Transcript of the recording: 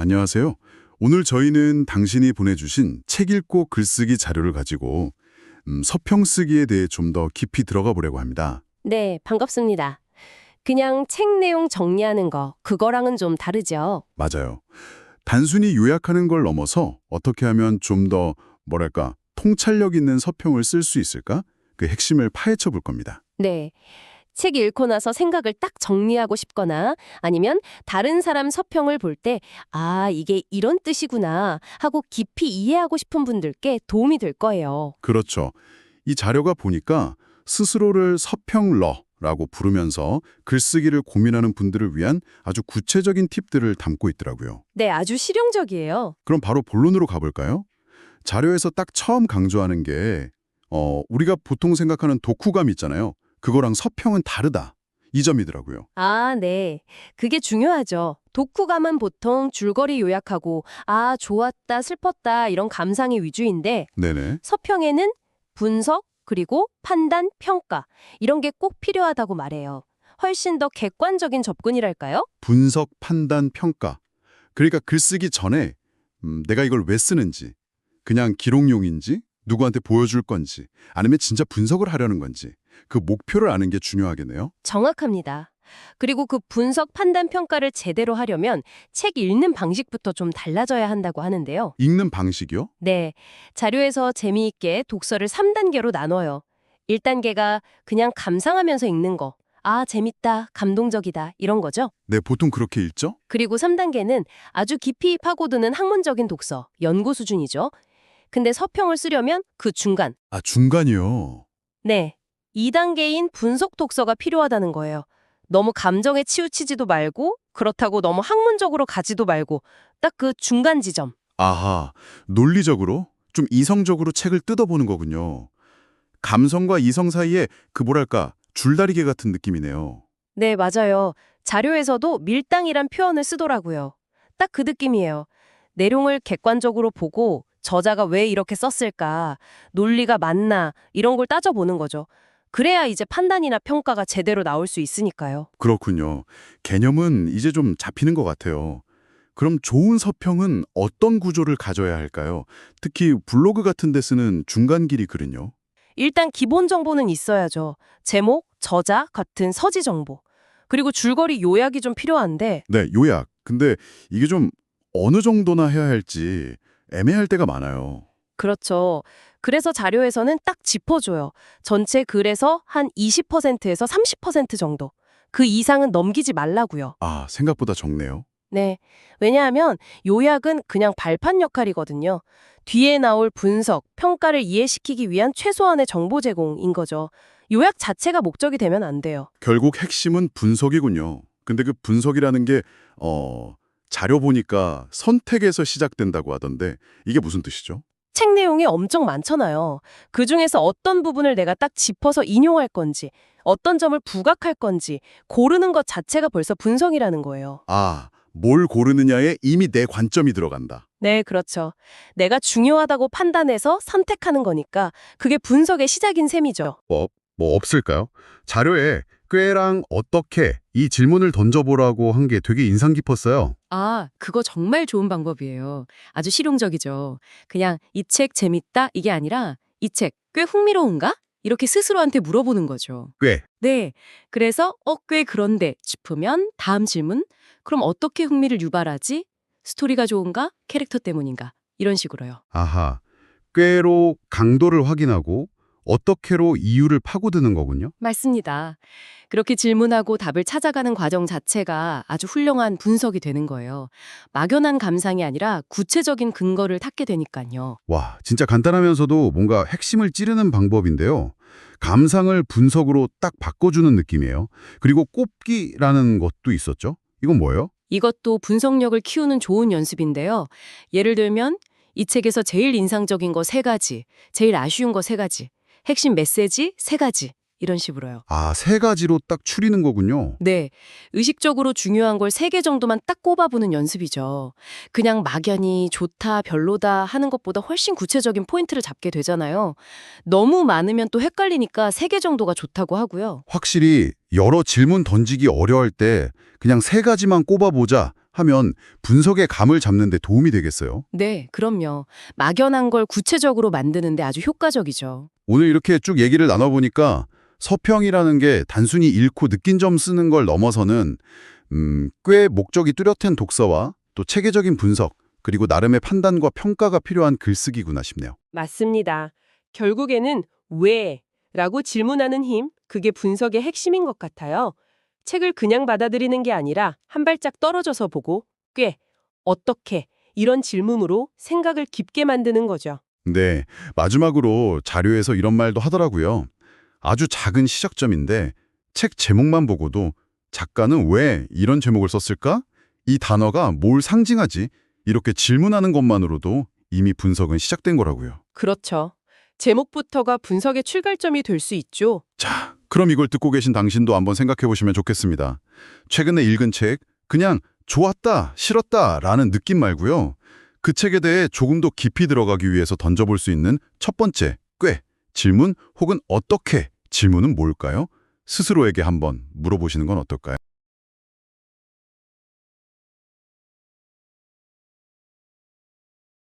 안녕하세요. 오늘 저희는 당신이 보내주신 책 읽고 글쓰기 자료를 가지고 서평 쓰기에 대해 좀 더 깊이 들어가 보려고 합니다. 네, 반갑습니다. 그냥 책 내용 정리하는 거, 그거랑은 좀 다르죠. 맞아요. 단순히 요약하는 걸 넘어서 어떻게 하면 좀 더 뭐랄까 통찰력 있는 서평을 쓸 수 있을까? 그 핵심을 파헤쳐 볼 겁니다. 네. 책 읽고 나서 생각을 딱 정리하고 싶거나 아니면 다른 사람 서평을 볼 때, 아, 이게 이런 뜻이구나 하고 깊이 이해하고 싶은 분들께 도움이 될 거예요. 그렇죠. 이 자료가 보니까 스스로를 서평러라고 부르면서 글쓰기를 고민하는 분들을 위한 아주 구체적인 팁들을 담고 있더라고요. 네, 아주 실용적이에요. 그럼 바로 본론으로 가볼까요? 자료에서 딱 처음 강조하는 게 우리가 보통 생각하는 독후감 있잖아요. 그거랑 서평은 다르다. 이 점이더라고요. 아, 네. 그게 중요하죠. 독후감은 보통 줄거리 요약하고, 아, 좋았다, 슬펐다, 이런 감상의 위주인데, 네네. 서평에는 분석, 그리고 판단, 평가 이런 게 꼭 필요하다고 말해요. 훨씬 더 객관적인 접근이랄까요? 분석, 판단, 평가. 그러니까 글쓰기 전에 내가 이걸 왜 쓰는지, 그냥 기록용인지, 누구한테 보여줄 건지, 아니면 진짜 분석을 하려는 건지 그 목표를 아는 게 중요하겠네요. 정확합니다. 그리고 그 분석, 판단, 평가를 제대로 하려면 책 읽는 방식부터 좀 달라져야 한다고 하는데요. 읽는 방식이요? 네, 자료에서 재미있게 독서를 3단계로 나눠요. 1단계가 그냥 감상하면서 읽는 거. 아, 재밌다, 감동적이다, 이런 거죠. 네, 보통 그렇게 읽죠? 그리고 3단계는 아주 깊이 파고드는 학문적인 독서, 연구 수준이죠. 근데 서평을 쓰려면 그 중간, 아, 중간이요. 네, 2단계인 분석 독서가 필요하다는 거예요. 너무 감정에 치우치지도 말고 그렇다고 너무 학문적으로 가지도 말고 딱 그 중간 지점. 아하, 논리적으로, 좀 이성적으로 책을 뜯어보는 거군요. 감성과 이성 사이에 그 뭐랄까, 줄다리기 같은 느낌이네요. 네, 맞아요. 자료에서도 밀당이란 표현을 쓰더라고요. 딱 그 느낌이에요. 내용을 객관적으로 보고 저자가 왜 이렇게 썼을까, 논리가 맞나 이런 걸 따져보는 거죠. 그래야 이제 판단이나 평가가 제대로 나올 수 있으니까요. 그렇군요. 개념은 이제 좀 잡히는 것 같아요. 그럼 좋은 서평은 어떤 구조를 가져야 할까요? 특히 블로그 같은 데 쓰는 중간 길이 글은요? 일단 기본 정보는 있어야죠. 제목, 저자 같은 서지 정보. 그리고 줄거리 요약이 좀 필요한데, 네, 요약. 근데 이게 좀 어느 정도나 해야 할지 애매할 때가 많아요. 그렇죠. 그래서 자료에서는 딱 짚어줘요. 전체 글에서 한 20%에서 30% 정도. 그 이상은 넘기지 말라고요. 아, 생각보다 적네요. 네. 왜냐하면 요약은 그냥 발판 역할이거든요. 뒤에 나올 분석, 평가를 이해시키기 위한 최소한의 정보 제공인 거죠. 요약 자체가 목적이 되면 안 돼요. 결국 핵심은 분석이군요. 근데 그 분석이라는 게 자료 보니까 선택에서 시작된다고 하던데 이게 무슨 뜻이죠? 책 내용이 엄청 많잖아요. 그중에서 어떤 부분을 내가 딱 짚어서 인용할 건지, 어떤 점을 부각할 건지 고르는 것 자체가 벌써 분석이라는 거예요. 아, 뭘 고르느냐에 이미 내 관점이 들어간다. 네, 그렇죠. 내가 중요하다고 판단해서 선택하는 거니까 그게 분석의 시작인 셈이죠. 뭐 없을까요? 자료에 꽤랑 어떻게 이 질문을 던져보라고 한 게 되게 인상 깊었어요. 아, 그거 정말 좋은 방법이에요. 아주 실용적이죠. 그냥 이 책 재밌다 이게 아니라 이 책 꽤 흥미로운가? 이렇게 스스로한테 물어보는 거죠. 꽤. 네. 그래서 꽤 그런데 싶으면 다음 질문. 그럼 어떻게 흥미를 유발하지? 스토리가 좋은가? 캐릭터 때문인가? 이런 식으로요. 아하. 꽤로 강도를 확인하고 어떻게로 이유를 파고드는 거군요. 맞습니다. 그렇게 질문하고 답을 찾아가는 과정 자체가 아주 훌륭한 분석이 되는 거예요. 막연한 감상이 아니라 구체적인 근거를 찾게 되니까요. 와, 진짜 간단하면서도 뭔가 핵심을 찌르는 방법인데요. 감상을 분석으로 딱 바꿔주는 느낌이에요. 그리고 꼽기라는 것도 있었죠? 이건 뭐예요? 이것도 분석력을 키우는 좋은 연습인데요. 예를 들면 이 책에서 제일 인상적인 거 3가지, 제일 아쉬운 거 3가지, 핵심 메시지 3가지 이런 식으로요. 아, 3가지로 딱 추리는 거군요. 네, 의식적으로 중요한 걸 3개 정도만 딱 꼽아보는 연습이죠. 그냥 막연히 좋다, 별로다 하는 것보다 훨씬 구체적인 포인트를 잡게 되잖아요. 너무 많으면 또 헷갈리니까 3개 정도가 좋다고 하고요. 확실히 여러 질문 던지기 어려울 때 그냥 3가지만 꼽아보자. 하면 분석의 감을 잡는 데 도움이 되겠어요. 네, 그럼요. 막연한 걸 구체적으로 만드는데 아주 효과적이죠. 오늘 이렇게 쭉 얘기를 나눠보니까 서평이라는 게 단순히 읽고 느낀 점 쓰는 걸 넘어서는 꽤 목적이 뚜렷한 독서와 또 체계적인 분석, 그리고 나름의 판단과 평가가 필요한 글쓰기구나 싶네요. 맞습니다. 결국에는 왜? 라고 질문하는 힘, 그게 분석의 핵심인 것 같아요. 책을 그냥 받아들이는 게 아니라 한 발짝 떨어져서 보고 꽤, 어떻게 이런 질문으로 생각을 깊게 만드는 거죠. 네, 마지막으로 자료에서 이런 말도 하더라고요. 아주 작은 시작점인데 책 제목만 보고도 작가는 왜 이런 제목을 썼을까? 이 단어가 뭘 상징하지? 이렇게 질문하는 것만으로도 이미 분석은 시작된 거라고요. 그렇죠. 제목부터가 분석의 출발점이 될 수 있죠. 자, 그럼 이걸 듣고 계신 당신도 한번 생각해 보시면 좋겠습니다. 최근에 읽은 책, 그냥 좋았다, 싫었다 라는 느낌 말고요. 그 책에 대해 조금 더 깊이 들어가기 위해서 던져볼 수 있는 첫 번째, 꽤, 질문 혹은 어떻게 질문은 뭘까요? 스스로에게 한번 물어보시는 건 어떨까요?